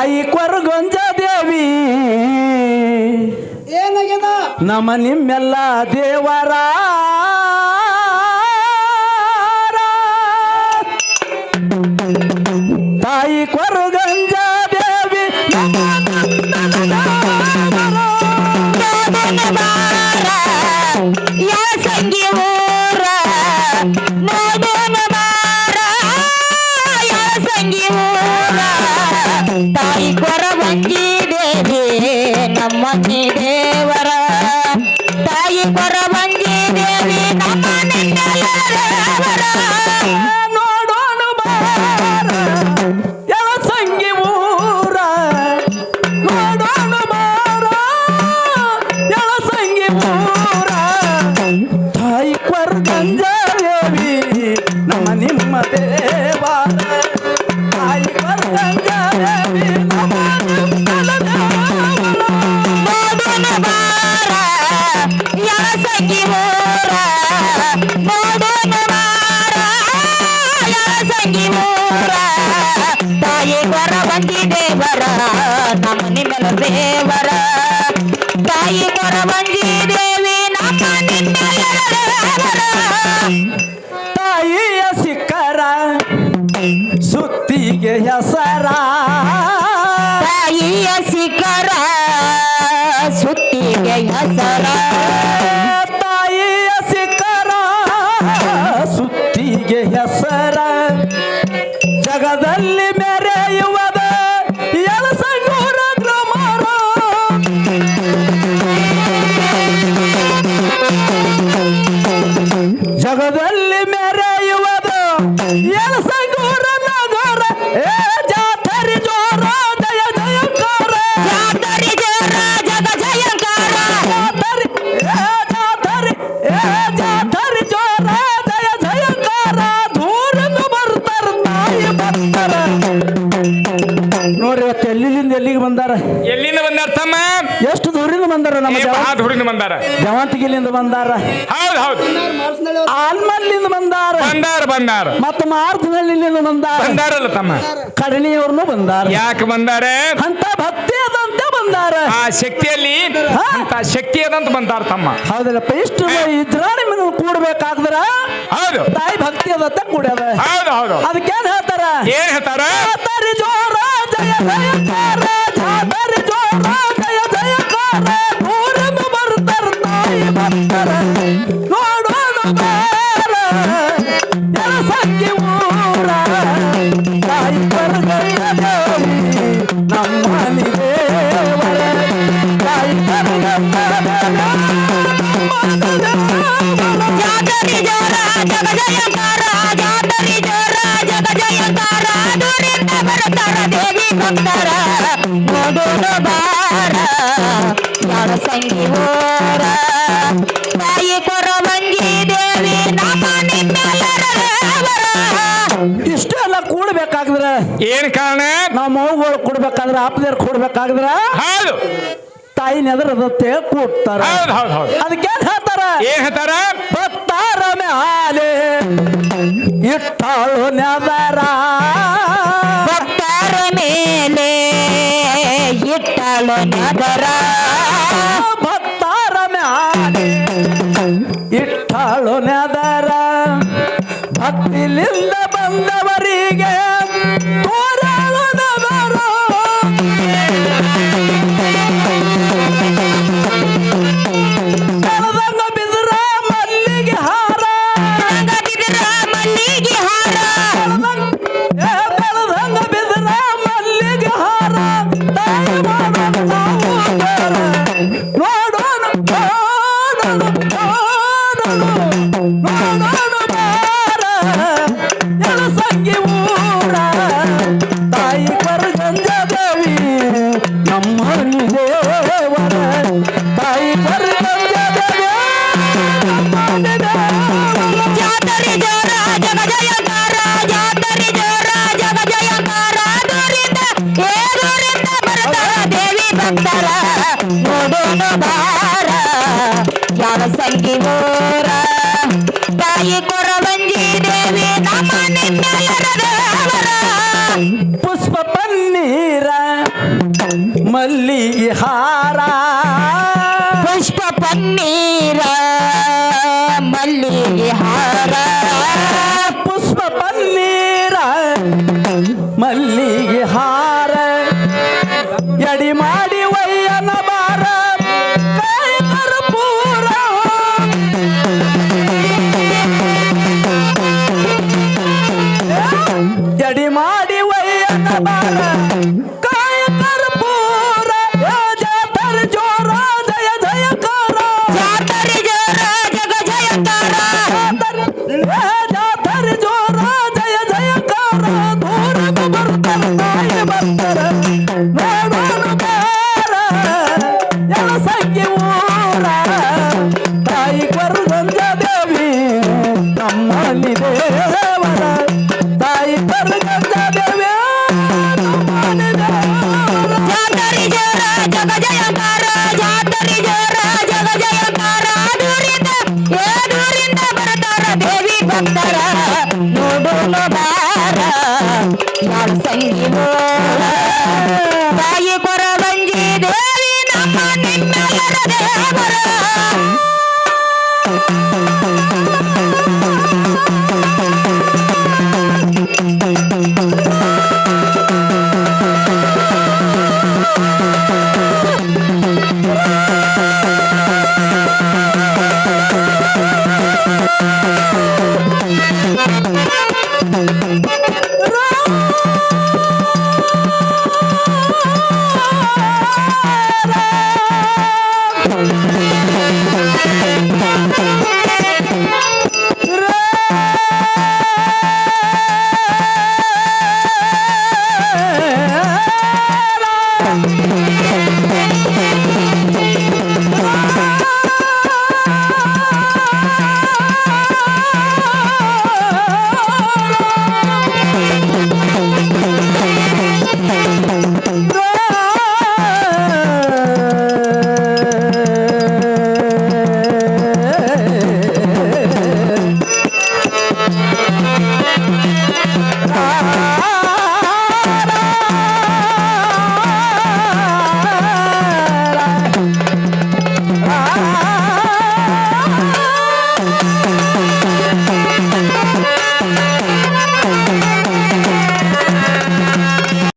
ತಾಯಿ ಕೊರಗೊಂಜ ದೇವಿ ಏನಾಗ್ಯದ ನಮ್ಮ ನಿಮ್ಮೆಲ್ಲ ದೇವರ ತಾಯಿ ಕೊರಗೊಂಜ ದೇವಿ ಯಾ ಸಂಗಿ ಊರ ನೋಡೋಣ ಬಾರ ಯಾ ಸಂಗಿ ಊರ ತಾಯಿ ಕೊರವಂಜಿ ದೇವಿ ನಮ್ಮನಿ ದೇವರ ತಾಯಿ ಕೊರವಂಜಿ ದೇವಿ ನಮ್ಮನಿ ದೇವರ ನೋಡೋಣ ಬಾರ ಎಳ ಸಂಗಿ ಊರ ನೋಡೋಣ ಬಾರ ಎಳ ಸಂಗಿ ಊರ ತಾಯಿ ಕೊರಗಂಜ ದೇವಿ ನಮ್ಮ ನಿಮ್ಮ ದೇವಾರ ತಾಯಿ ಕೊರಗಂಜ ದೇವಿ ನಮ್ಮ ನಿಮ್ಮಲ ದೇವಾರ. ನೋಡೋಣ ಬಾರ ಯಾ ಸಂಗಿ ಊರ ನೋಡೋಣ ಬಾರ ಯಾ ಸಂಗಿ ಊರ ತಾಯಿ ಕೊರವಂಜಿ ದೇವರ ನಮ್ಮ ನಿಮ್ಮಲ ದೇವರ ತಾಯಿ ಕೊರವಂಜಿ ದೇವಿ ನಮ್ಮ ನಿಮ್ಮಲ ದೇವರ ತಾಯಿಯ ಸಿಕ್ಕರ ಸುತ್ತಿಗೆ ಹೆಸರ ತಾಯಿಯ ಶಿಖರ ಸುತ್ತಿಗೆ ಹೆಸರ ತಾಯಿಯ ಸಿಕ್ಕರ ಸುತ್ತಿಗೆ ಹೆಸರ ಜಗದಲ್ಲಿ ಮೆರೆಯುವದ ಎಳಸಂಗೂರ ಗ್ರಾಮರ ಜಗದಲ್ಲಿ ಮೆರೆಯುವದ ಎಳಸಂಗೂರ ನಗರ ಏ ಜಾತರಿ ಜೋರ ಜಯ ಜಯಕಾರ ಜಾತರಿ ಜೋರ ಜಗ ಜಯಕಾರ ಜಾತರಿ ಜಾತರಿ ಜೋರ ಜಯ ಜಯಕಾರ ದೂರಿಂದ ಬರ್ತಾರ ತಾಯಿ ಬರ್ತಾರ ನೋಡ್ರಿ ಇವತ್ತು ಎಲ್ಲಿಂದ ಎಲ್ಲಿಗೆ ಬಂದಾರ ಎಲ್ಲಿಂದ ಬಂದಾರ ತಮ್ಮ ಎಷ್ಟು ದೂರಿಂದ ಬಂದಾರ ನಮ್ಮ ಹುಡುಗಿಂದ ಬಂದಾರ ಜವಂತಿಗಿಲಿಂದ ಬಂದಾರ ಹೌದು ಹೌದು ಆಲ್ಮಲ್ಲಿಂದ ಬಂದಾರ ಬಂದಾರ ಬಂದಾರ ಮತ್ತು ಮಾರ್ತನಹಳ್ಳಿಯಿಂದ ಬಂದಾರ ಬಂದಾರಲ್ಲ ತಮ್ಮ ಕಡಣಿಯವ್ರನ್ನು ಬಂದಾರ ಯಾಕೆ ಬಂದಾರೆ ಅಂತ ಭಕ್ತಿ ಅದಂತ ಬಂದಾರ ಆ ಶಕ್ತಿಯಲ್ಲಿ ಅಂತ ಶಕ್ತಿ ಅದಂತ ಬಂದಾರ ತಮ್ಮ ಹೌದಲ್ಲಪ್ಪ ಇಷ್ಟು ಇದ್ರಾಣಿ ಮನೆ ಕೂಡ್ಬೇಕಾದ್ರ ಹೌದು ತಾಯಿ ಭಕ್ತಿ ಅದಂತ ಕೂಡ್ಯದ ಹೌದು ಹೌದು ಅದಕ್ಕೇನ್ ಹೇಳ್ತಾರ ಏನ್ ಹೇಳ್ತಾರ ಜಾತರಿ ಜೋರ ಜಯ ಜಯಕಾರ ಜಾತರಿ ಜೋರ ಜಯ ಜಯಕಾರ ಊರಿಂದ ಬರ್ತಾರ ತಾಯಿ ಬರ್ತಾರ ನೋಡೋಣ ಬಾರ ಎಳಸಂಗಿ ಊರ ತಾಯಿ ಕೊರಗಂಜ ದೇವಿ ನಮ್ಮ ದೇವರ ತಾಯಿ ಕೊರಗಂಜ ಜಾತರಿ ಜೋರ ಜಗ ಜಯಕಾರ ಜಾತರಿ ಜೋರ ಜಗ ಜಯಕಾರ ದೂರಿಂದ ಬರ್ತಾರ ದೇವಿ ಭಕ್ತರ ನೋಡೋಣ ಬಾರ ಯಾರ ಸಂಗಿ ಊರ ತಾಯಿ ಕೊರವಂಜಿ ದೇವಿ ನಮ್ಮ ನಿಮ್ಮೆಲ್ಲರ ದೇವರ ಇಷ್ಟೆಲ್ಲ ಕೂಡ್ಬೇಕಾದ್ರ ಏನ್ ಕಾರಣ ನಾವು ಮೌಗಳು ಕೊಡ್ಬೇಕಾದ್ರ ಅಪ್ಪದೇರ್ ಕೊಡ್ಬೇಕಾದ್ರ ಹೌದು ತಾಯಿ ನೆದರದತ್ತೆ ಕೂಡ್ತಾರ ಹೌದು ಹೌದು ಹೌದು ಅದಕ್ಕೇನ್ ಹೇಳ್ತಾರ ಏನ್ ಹೇಳ್ತಾರ ಭಕ್ತಾರ ಮ್ಯಾಲೆ ಇಟ್ಟಾಳು ನೆದರ ಭಕ್ತರ ಮೇಲೆ ಇಟ್ಟಳು ನದರ ಭಕ್ತಾರ ಮ್ಯಾಲೆ ಇಟ್ಟಾಳು ನೆದರ ಭಕ್ತಿಲಿಂದ ಬಂದವರಿಗೆ ತೋರಾಳು ನದರ ಕಳದಂಗ ಬಿದ್ರ ಮಲ್ಲಿಗೆ ಹಾರ ಬಿದ್ರ ಮಲ್ಲಿಗೆ ಹಾರ ಕಳದಂಗ ಬಿದ್ರ ಮಲ್ಲಿಗೆ ಹಾರ ತಾಯಿ ಮಾಡೋಣ ನಾವು ಬೇರೆ. ನೋಡೋಣ ನೋಡೋಣ ನೋಡೋಣ ಬಾರ ಎಳಸಂಗಿ ಊರ ತಾಯಿ ಕೊರಗಂಜ ದೇವಿ ನಮ್ಮ ದೇವರ ತಾಯಿ ಕೊರಗಂಜ ದೇವಿ ನಮ್ಮ ದೇವರ. ಜಾತರಿ ಜೋರ ಜಗ ಜಯಕಾರ ಜಾತರಿ ಜೋರ ಜಗ ಜಯಕಾರ ದೂರಿಂದ ಬರ್ತಾರ ದೇವಿ ಭಕ್ತರ ನೋಡೋಣ ಬಾರ ಯಾವ ಸಂಗಿ ಊರ ತಾಯಿ ಕೊರವಂಜಿ ದೇವಿ ನಮ್ಮ ನಿಮ್ಮೆಲ್ಲರ ದೇವರ ಪುಷ್ಪ ಪನ್ನೀರ ಮಲ್ಲಿಗೆ ಹಾರ ಪುಷ್ಪ ಪನ್ನೀರ ಮಲ್ಲಿಗೆ ಹಾರ ಎಡಿ ಮಾಡಿ ವಯ್ಯನ ಬಾರ ಕಾಯಿ ಕರ್ಪೂರ ಎಡಿ ಮಾಡಿ ವಯ್ಯನ ಬಾರ ಕಾಯ ಕರ್ಪೂರ ಜಾತರ ಜೋರ ಜಯ ಜಯಕಾರ ಜಾತರಿ ಜೋರ ಜಗ ಜಯಕಾರ ಜಾತರ ಜೋರ ಜಯ ಜಯಕಾರ ದೂರದ ಬರ್ತಾರ ತಾಯಿ ಬರ್ತಾರ ನೋಡೋಣ ಬಾರ ಎಳ ಸಂಗಿ ಊರ ತಾಯಿ ಕರುಗಂಜ ದೇವಿ ನಮ್ಮಲ್ಲಿ ದೇವರ ತಾಯಿ ಕರುಗಂಜ ದೇವಿ ನಮ್ಮಲ್ಲಿ ದೇವರ ಜಾತರಿ ಜೋರ ಜಗ ಜಯಕಾರ ಜಾತರಿ ಜೋರ ಜಗ ಜಯಕಾರ ದೂರಿಂದ ದೂರಿಂದ ಬರ್ತಾರ ದೇವಿ ಭಕ್ತರ ನೋಡೋಣ ಬಾರ ಯಾಳ ಸಂಗಿ ಮೋಳ ತಾಯಿ ಕೊರವಂಜಿ ದೇವಿ ನಮ್ಮ ನಿಮ್ಮೆಲ್ಲರ ದೇವರ